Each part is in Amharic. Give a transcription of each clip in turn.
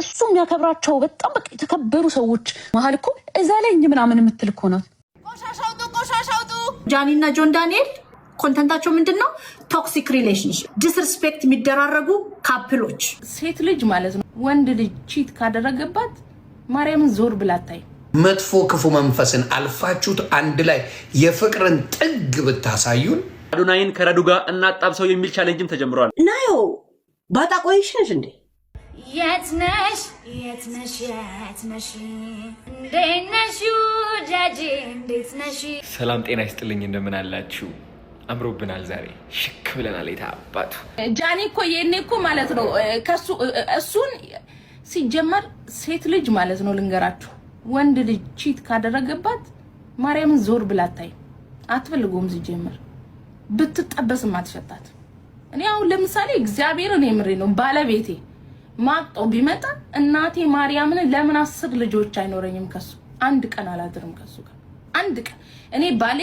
እሱ የሚያከብራቸው በጣም በቃ የተከበሩ ሰዎች መሀል እኮ እዛ ላይ ምናምን የምትል እኮ ናት። ቆሻሻውጡ ጃኒና ጆን ዳንኤል ኮንተንታቸው ምንድነው? ቶክሲክ ሪሌሽንሺፕ፣ ዲስሪስፔክት የሚደራረጉ ካፕሎች። ሴት ልጅ ማለት ነው ወንድ ልጅ ቺት ካደረገባት ማርያምን ዞር ብላታይ መጥፎ ክፉ መንፈስን አልፋችሁት አንድ ላይ የፍቅርን ጥግ ብታሳዩን አዶናይን ከረዱ ጋር እናጣብሰው የሚል ቻሌንጅም ተጀምሯል። ናዮ ባጣ ቆይሽነሽ እንዴ የትነሽ እንደነሽ ጃጂ እንደትነሽ። ሰላም ጤና ይስጥልኝ፣ እንደምን አላችሁ? አምሮብናል ዛሬ ሽክ ብለናል። የታባቱ ጃኒ እኮ የኔ እኮ ማለት ነው ከሱ እሱን ሲጀመር ሴት ልጅ ማለት ነው ልንገራችሁ ወንድ ልጅ ቺት ካደረገባት ማርያምን ዞር ብላታይ አትፈልጉም። ሲጀመር ብትጠበስም አትፈታት። እኔ አሁን ለምሳሌ እግዚአብሔርን የምሬ ነው ባለቤቴ ማቅጦ ቢመጣ እናቴ ማርያምን ለምን 10 ልጆች አይኖረኝም ከሱ አንድ ቀን አላድርም ከሱ ጋር አንድ ቀን። እኔ ባሌ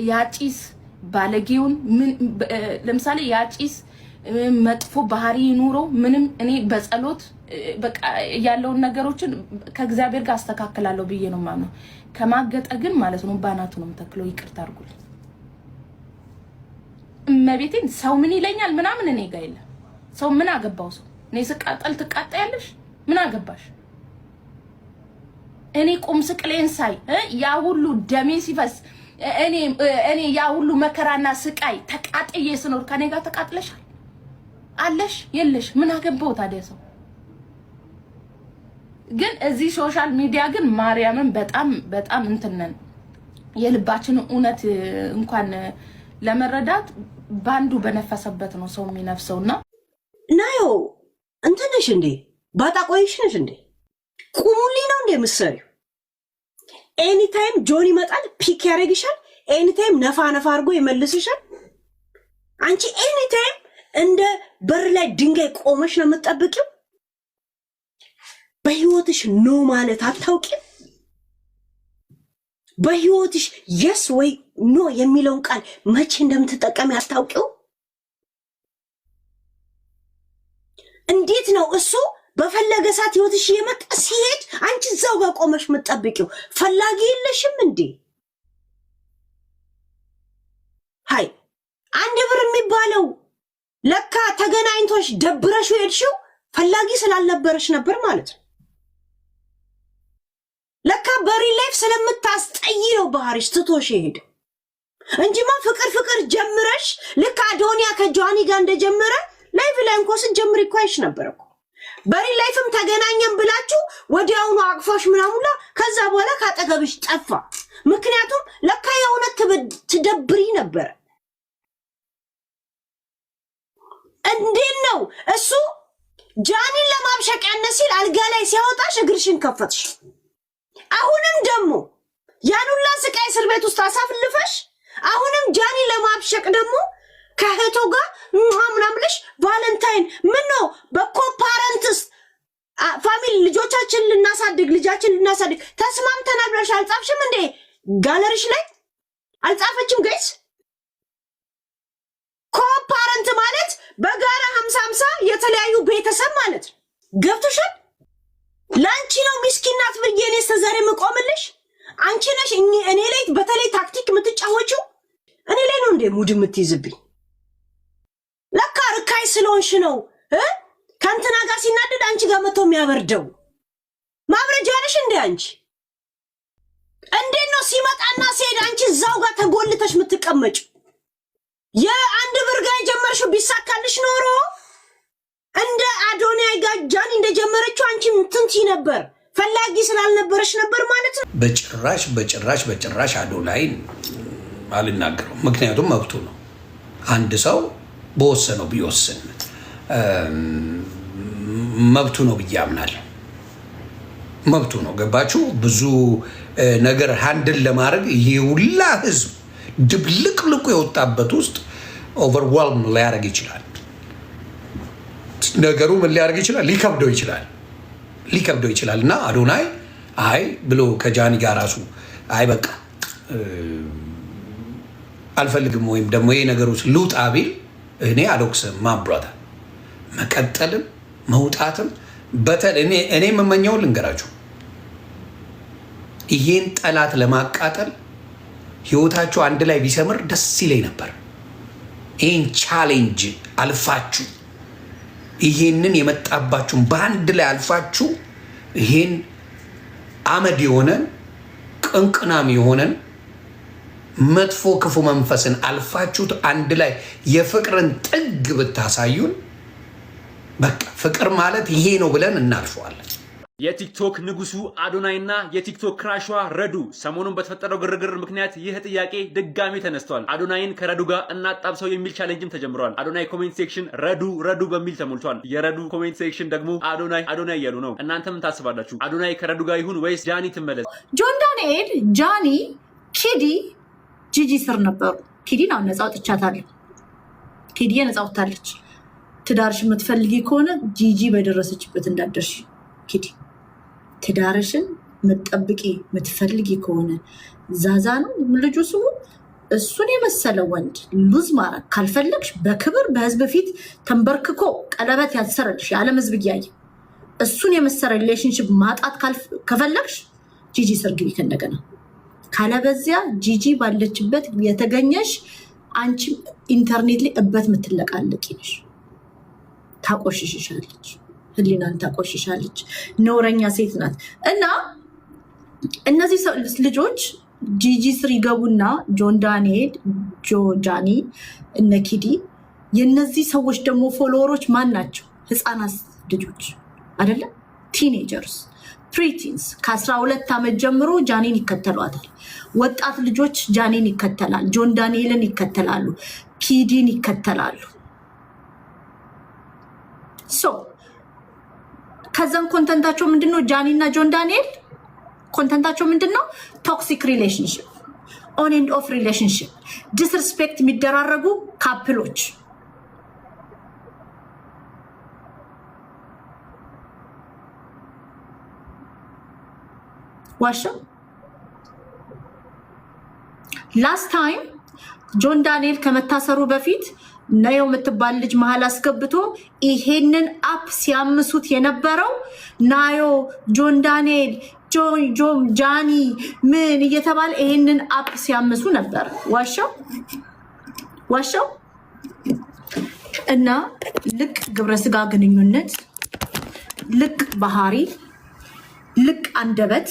ያጪስ ባለጌውን ምን ለምሳሌ ያጪስ መጥፎ ባህሪ ኑሮ ምንም እኔ በጸሎት በቃ ያለውን ነገሮችን ከእግዚአብሔር ጋር አስተካክላለሁ ብዬ ነው ማምነው። ከማገጠ ግን ማለት ነው ባናቱ ነው ተክለው ይቅርታ አድርጉልኝ። እመቤቴን ሰው ምን ይለኛል ምናምን እኔ ጋር የለም። ሰው ምን አገባው? ሰው እኔ ስቃጠል ትቃጠያለሽ ምን አገባሽ? እኔ ቁም ስቅሌን ሳይ ያ ሁሉ ደሜ ሲፈስ እኔ ያ ሁሉ መከራና ስቃይ ተቃጥዬ ስኖር ከኔ ጋር ተቃጥለሻል አለሽ የለሽ ምን አገባው ታዲያ? ሰው ግን እዚህ ሶሻል ሚዲያ ግን ማርያምን በጣም እንትነን የልባችን እውነት እንኳን ለመረዳት ባንዱ በነፈሰበት ነው ሰው የሚነፍሰውና ናዮ እንትነሽ እንዴ ባጣ ቆይሽነሽ እንዴ ቁሙሊ ነው እንዴ ምሰሪው? ኤኒ ታይም ጆን ይመጣል ፒክ ያረግሻል። ኤኒ ታይም ነፋ አድርጎ ይመልስሻል። አንቺ ኤኒ ታይም እንደ በር ላይ ድንጋይ ቆመሽ ነው የምትጠብቂው። በህይወትሽ ኖ ማለት አታውቂም። በህይወትሽ የስ ወይ ኖ የሚለውን ቃል መቼ እንደምትጠቀሚ አታውቂው። እንዴት ነው እሱ በፈለገ ሰዓት ህይወትሽ የመጣ ሲሄድ አንቺ እዛው ጋር ቆመሽ የምትጠብቂው? ፈላጊ የለሽም እንዴ? ሃይ አንድ ብር የሚባለው ለካ ተገናኝቶሽ ደብረሽ ሄድሽው ፈላጊ ስላልነበረሽ ነበር ማለት ነው። ለካ በሪ ላይፍ ስለምታስጠይው ባህሪሽ ትቶሽ ሄደ እንጂማ ፍቅር ጀምረሽ ልክ አዶኒያ ከጆኒ ጋር እንደጀመረ ላይፍ ላይ እንኳን ስትጀምሪ እኮ አይሽ ነበር እኮ። በሪ ላይፍም ተገናኘን ብላችሁ ወዲያውኑ አቅፎሽ ምናሙላ ከዛ በኋላ ካጠገብሽ ጠፋ። ምክንያቱም ለካ የእውነት ትደብሪ ነበር። እንዴት ነው እሱ ጃኒን ለማብሸቅ ያነሲል አልጋ ላይ ሲያወጣሽ እግርሽን ከፈትሽ። አሁንም ደግሞ ያኑላ ስቃይ እስር ቤት ውስጥ አሳፍልፈሽ አሁንም ጃኒን ለማብሸቅ ደግሞ ከህቶ ጋር ምናምናምልሽ ቫለንታይን ምን ነው በኮፓረንትስ ፋሚሊ ልጆቻችን ልናሳድግ ተስማምተናል ብለሽ አልጻፍሽም እንዴ? ጋለሪሽ ላይ አልጻፈችም? ጋይስ ኮፓረንት ማለት በጋራ 50-50 የተለያዩ ቤተሰብ ማለት ነው። ገብቶሻል? ላንቺ ነው ምስኪናት ብዬ እኔ ተዛሬ መቆምልሽ። አንቺ ነሽ እኔ ላይ በተለይ ታክቲክ የምትጫወቺው እኔ ላይ ነው እንዴ ሙድ የምትይዝብኝ? ለካ ርካይ ስለሆንሽ ነው ከንትና ጋር ሲናደድ አንቺ ጋር መጥቶ የሚያበርደው ማብረጃ ነሽ እንዴ አንቺ? እንዴት ነው ሲመጣና ሲሄድ አንቺ እዛው ጋር ተጎልተሽ የምትቀመጭ? የአንድ ብር ጋር የጀመርሽው ቢሳካልሽ ኖሮ እንደ አዶናይ ጋር ጃኒ እንደጀመረችው አንቺ ትንቲ ነበር። ፈላጊ ስላልነበረሽ ነበር ማለት ነው። በጭራሽ አዶናይን አልናገረው። ምክንያቱም መብቱ ነው። አንድ ሰው በወሰነው ቢወስን መብቱ ነው ብዬ አምናለሁ። መብቱ ነው። ገባችሁ? ብዙ ነገር ሃንድል ለማድረግ ይሄ ሁላ ህዝብ ድብልቅልቁ የወጣበት ውስጥ ኦቨርዌልም ሊያደርግ ይችላል። ነገሩ ምን ሊያደርግ ይችላል? ሊከብደው ይችላል። እና አዶናይ አይ ብሎ ከጃኒ ጋር ራሱ አይ በቃ አልፈልግም ወይም ደግሞ ይሄ ነገር ውስጥ ልውጣ ቢል እኔ አልወቅስም። ማብራታ መቀጠልም መውጣትም እኔ የምመኘው ልንገራችሁ፣ ይሄን ጠላት ለማቃጠል ህይወታችሁ አንድ ላይ ቢሰምር ደስ ይለኝ ነበር። ይሄን ቻሌንጅ አልፋችሁ ይሄንን የመጣባችሁን በአንድ ላይ አልፋችሁ ይሄን አመድ የሆነን ቅንቅናም የሆነን መጥፎ ክፉ መንፈስን አልፋችሁት አንድ ላይ የፍቅርን ጥግ ብታሳዩን፣ በቃ ፍቅር ማለት ይሄ ነው ብለን እናልፈዋለን። የቲክቶክ ንጉሱ አዶናይና የቲክቶክ ክራሿ ረዱ ሰሞኑን በተፈጠረው ግርግር ምክንያት ይህ ጥያቄ ድጋሚ ተነስቷል። አዶናይን ከረዱ ጋር እናጣብሰው የሚል ቻሌንጅም ተጀምሯል። አዶናይ ኮሜንት ሴክሽን ረዱ በሚል ተሞልቷል። የረዱ ኮሜንት ሴክሽን ደግሞ አዶናይ እያሉ ነው። እናንተ ምን ታስባላችሁ? አዶናይ ከረዱ ጋር ይሁን ወይስ ጃኒ ትመለስ? ጆን ዳንኤል፣ ጃኒ፣ ኪዲ ጂጂ ስር ነበሩ። ኪዲን አሁን ነፃ አውጥቻታለሁ። ኪዲ ነፃ አውጥታለች። ትዳርሽ የምትፈልጊ ከሆነ ጂጂ በደረሰችበት እንዳደርሽ ኪዲ ትዳርሽን መጠብቂ የምትፈልጊ ከሆነ ዛዛ ነው ልጁ ስሙ። እሱን የመሰለ ወንድ ሉዝ ማድረግ ካልፈለግሽ በክብር በህዝብ ፊት ተንበርክኮ ቀለበት ያሰረልሽ የዓለም ህዝብ እያየ እሱን የመሰለ ሪሌሽንሽፕ ማጣት ከፈለግሽ ጂጂ ስር ግቢ ከእንደገና። ካለበዚያ ጂጂ ባለችበት የተገኘሽ አንቺ ኢንተርኔት ላይ እበት የምትለቃለቂ ነሽ። ታቆሽሽሻለች፣ ህሊናን ታቆሽሻለች። ነውረኛ ሴት ናት። እና እነዚህ ልጆች ጂጂ ስር ይገቡና ጆን ዳንኤል፣ ጃኒ፣ እነ ኪዲ የነዚህ ሰዎች ደግሞ ፎሎወሮች ማን ናቸው? ህፃናት ልጆች አይደለም፣ ቲኔጀርስ ፕሪቲንስ ከ12 ዓመት ጀምሮ ጃኒን ይከተሏታል። ወጣት ልጆች ጃኒን ይከተላል፣ ጆን ዳንኤልን ይከተላሉ፣ ኪዲን ይከተላሉ። ከዛም ኮንተንታቸው ምንድነው? ጃኒ እና ጆን ዳንኤል ኮንተንታቸው ምንድነው? ቶክሲክ ሪሌሽንሽፕ፣ ኦን ኤንድ ኦፍ ሪሌሽንሽፕ፣ ዲስሪስፔክት የሚደራረጉ ካፕሎች። ዋሽም ላስት ታይም ጆን ዳንኤል ከመታሰሩ በፊት ነዮ የምትባል ልጅ መሀል አስገብቶ ይሄንን አፕ ሲያምሱት የነበረው ናዮ፣ ጆን ዳንኤል፣ ጃኒ ምን እየተባለ ይሄንን አፕ ሲያምሱ ነበር። ዋሻው እና ልቅ ግብረስጋ ግንኙነት፣ ልቅ ባህሪ፣ ልቅ አንደበት፣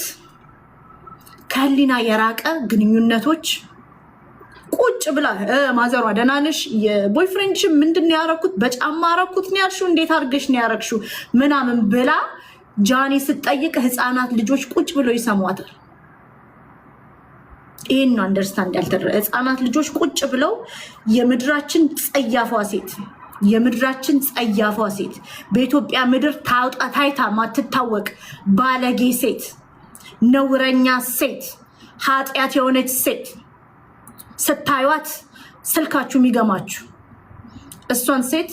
ከህሊና የራቀ ግንኙነቶች ቁጭ ብላ ማዘሯ ደህና ነሽ? የቦይፍሬንድሽ ምንድን ነው ያረኩት? በጫማ አረኩት ነው ያልሽው? እንዴት አድርገሽ ነው ያረግሽው? ምናምን ብላ ጃኒ ስትጠይቅ ህፃናት ልጆች ቁጭ ብለው ይሰሟታል። ይህን ነው አንደርስታንድ ያልተደረገ። ህፃናት ልጆች ቁጭ ብለው የምድራችን ጸያፏ ሴት በኢትዮጵያ ምድር ታይታ ማትታወቅ ባለጌ ሴት፣ ነውረኛ ሴት፣ ኃጢአት የሆነች ሴት ስታዩት ስልካችሁ የሚገማችሁ እሷን ሴት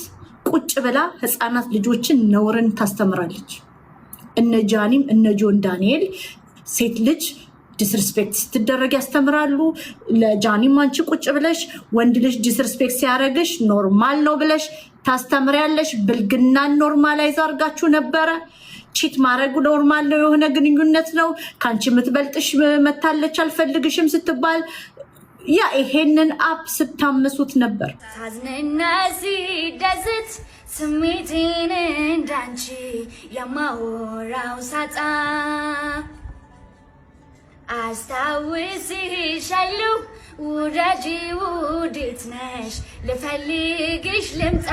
ቁጭ ብላ ህፃናት ልጆችን ነውርን ታስተምራለች። እነ ጃኒም እነ ጆን ዳንኤል ሴት ልጅ ዲስሪስፔክት ስትደረግ ያስተምራሉ። ለጃኒም አንቺ ቁጭ ብለሽ ወንድ ልጅ ዲስሪስፔክት ሲያደርግሽ ኖርማል ነው ብለሽ ታስተምሪያለሽ። ብልግናን ኖርማላይዝ አድርጋችሁ ነበረ። ቺት ማድረጉ ኖርማል ነው፣ የሆነ ግንኙነት ነው። ከአንቺ የምትበልጥሽ መታለች አልፈልግሽም ስትባል ያ ይሄንን አፕ ስታምሱት ነበር። ሳዝንና ሲደስት ስሜቴን እንዳንቺ የማወራው ሳጣ አስታውስሻለሁ ውደጂ ውዴት ነሽ ልፈልግሽ ልምጣ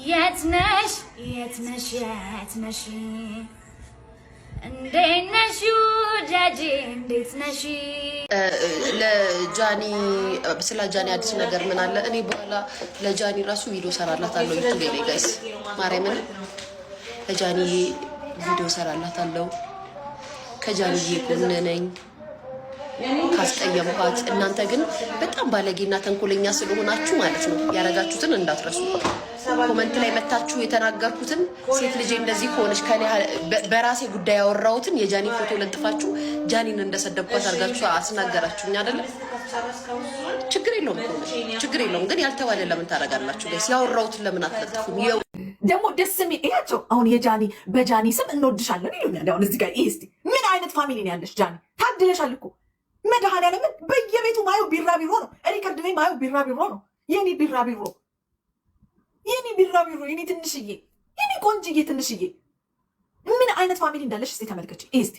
የት ነሽ የት ነሽ የት ነሽ እንዴት ነሽ ውደጂ እንዴት ነሽ ለጃኒ ስለ ጃኒ አዲስ ነገር ምን አለ? እኔ በኋላ ለጃኒ ራሱ ቪዲዮ ሰራላታለሁ ዩቲዩብ ላይ ጋይስ ማርያምን ለጃኒ ቪዲዮ ሰራላታለሁ። ከጃኒዬ ጎን ነኝ ካስቀየምኳት። እናንተ ግን በጣም ባለጌና ተንኮለኛ ስለሆናችሁ ማለት ነው ያረጋችሁትን እንዳትረሱ። ኮመንት ላይ መታችሁ የተናገርኩትን ሴት ልጅ እንደዚህ ሆነች ከኔ በራሴ ጉዳይ ያወራሁትን የጃኒ ፎቶ ለጥፋችሁ ጃኒን እንደሰደብኳት አድርጋችሁ አስናገራችሁኝ አይደለ? ችግር የለውም ግን ያልተባለ ለምን ታረጋላችሁ? ጋይስ ያወራሁትን ለምን አትለጥፉም? ደግሞ ደስ የሚል ይያቸው አሁን የጃኒ በጃኒ ስም እንወድሻለን ይሉኛል። አሁን እዚህ ጋር እስቲ ምን አይነት ፋሚሊ ነው ያለሽ ጃኒ? ታድለሻል እኮ መድኃኒዓለምን በየቤቱ ማየው ቢራቢሮ ነው። ሪከርድ ላይ ማየው ቢራቢሮ ነው። የኔ ቢራቢሮ የኔ ትንሽዬ የኔ ቆንጅዬ ትንሽዬ ምን አይነት ፋሚሊ እንዳለሽ እስቲ ተመልከች። እስቲ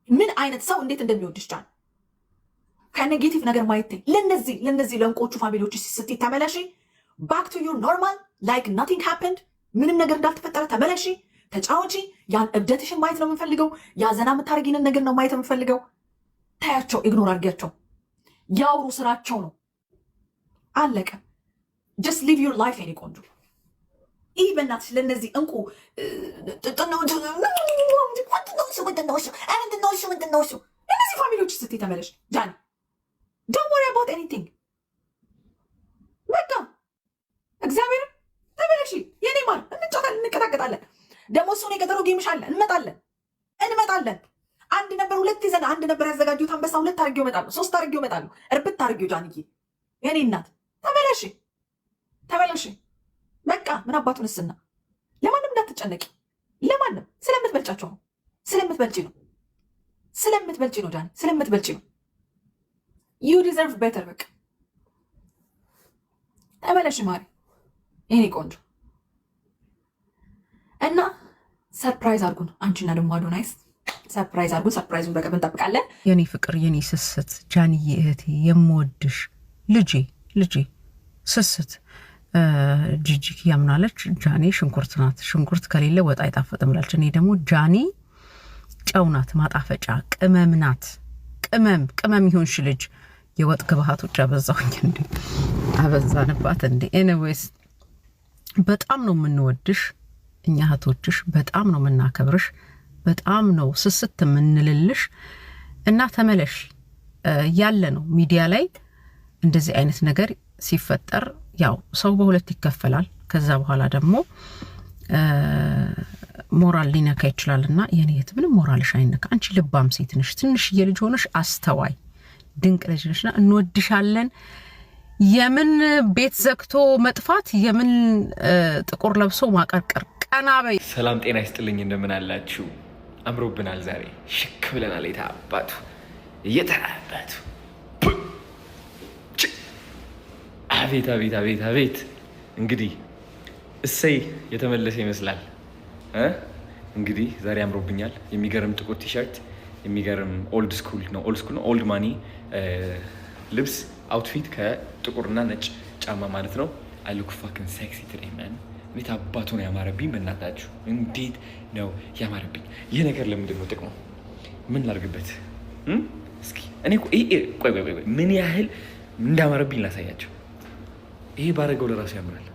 ምን አይነት ሰው እንዴት እንደሚወድሽ ጃኒ ከኔጌቲቭ ነገር ማየት ለነዚህ ለእንቆቹ ፋሚሊዎች ስትይ ተመለሺ። ባክ ቱ ዩር ኖርማል ላይክ ናቲንግ ሃፐንድ ምንም ነገር እንዳልተፈጠረ ተመለሺ፣ ተጫወቺ። ያን እብደትሽን ማየት ነው የምንፈልገው። ያዘና የምታደርጊንን ነገር ነው ማየት የምንፈልገው። ታያቸው፣ ኢግኖር አድርጊያቸው። ያውሩ፣ ስራቸው ነው። አለቀ። ጀስት ሊቭ ዩር ላይፍ የኔ ቆንጆ። ይህ በእናትሽ ለእነዚህ እንቁ እነዚህ ፋሚሊዎች ስትይ ተመለሽ ጃኒ። ዶንት ወሪ አባውት ኤኒቲንግ። በቃ እግዚአብሔር ተመለሺ የኔ ማር። እንጫወታለን፣ እንቀጣቀጣለን። ደግሞ እሱን የቀጠሮ ጌምሽ አለ። እንመጣለን። አንድ ነበር ሁለት ይዘን አንድ ነበር ያዘጋጁት አንበሳ። ሁለት አድርጌው እመጣለሁ፣ 3 አድርጌው እመጣለሁ። እርብት አድርጌው ጃንዬ የኔ እናት ተመለሺ። በቃ ምን አባቱን እስና ለማንም እንዳትጨነቂ። ለማንም ስለምትበልጫቸው ነው። ስለምትበልጪ ነው ጃኒ፣ ስለምትበልጪ ነው። ዩ ዲዘርቭ ቤተር። በቃ ተመለሽ ማሪ የኔ ቆንጆ። እና ሰርፕራይዝ አድርጉን አንቺና ደግሞ አዶናይስ ሰርፕራይዝ አድርጉን። ሰርፕራይዙን በቅርብ እንጠብቃለን። የኔ ፍቅር፣ የኔ ስስት ጃንዬ እህቴ፣ የምወድሽ ልጄ ስስት ጂጂክ ያምናለች። ጃኒ ሽንኩርት ናት፣ ሽንኩርት ከሌለ ወጥ አይጣፍጥም ብላለች። እኔ ደግሞ ጃኒ ጨው ናት፣ ማጣፈጫ ቅመም ናት። ቅመም ይሆንሽ ልጅ። የወጥ ግብአቶች አበዛሁኝ እንዴ? አበዛንባት እንዴ? ኤኒዌይስ በጣም ነው የምንወድሽ እኛ እህቶችሽ፣ በጣም ነው የምናከብርሽ፣ በጣም ነው ስስት የምንልልሽ። እና ተመለሽ ያለ ነው ሚዲያ ላይ እንደዚህ አይነት ነገር ሲፈጠር ያው ሰው በሁለት ይከፈላል። ከዛ በኋላ ደግሞ ሞራል ሊነካ ይችላልና የኔ የት ምንም ሞራልሽ አይነካ። አንቺ ልባም ሴት ነሽ፣ ትንሽዬ ልጅ ሆነሽ አስተዋይ ድንቅ ልጅ ነሽና እንወድሻለን። የምን ቤት ዘግቶ መጥፋት፣ የምን ጥቁር ለብሶ ማቀርቀር። ቀና በይ። ሰላም ጤና ይስጥልኝ፣ እንደምን አላችሁ? አምሮብናል ዛሬ፣ ሽክ ብለናል። የታባቱ እየተራባቱ አቤት። እንግዲህ እሰይ የተመለሰ ይመስላል። እንግዲህ ዛሬ አምሮብኛል። የሚገርም ጥቁር ቲሸርት፣ የሚገርም ኦልድ ስኩል ነው ኦልድ ማኒ ልብስ አውትፊት ከጥቁርና ነጭ ጫማ ማለት ነው። አይ ሉክ ፋኪንግ ሴክሲ ቱዴይ ማን። እንዴት አባቱ ነው ያማረብኝ! በእናታችሁ እንዴት ነው ያማረብኝ! ይህ ነገር ለምንድን ነው ጥቅሙ? ምን ላድርግበት እስኪ? እኔ ቆይ ምን ያህል እንዳማረብኝ ላሳያቸው። ይሄ ባረገው ለራሱ ያምራል።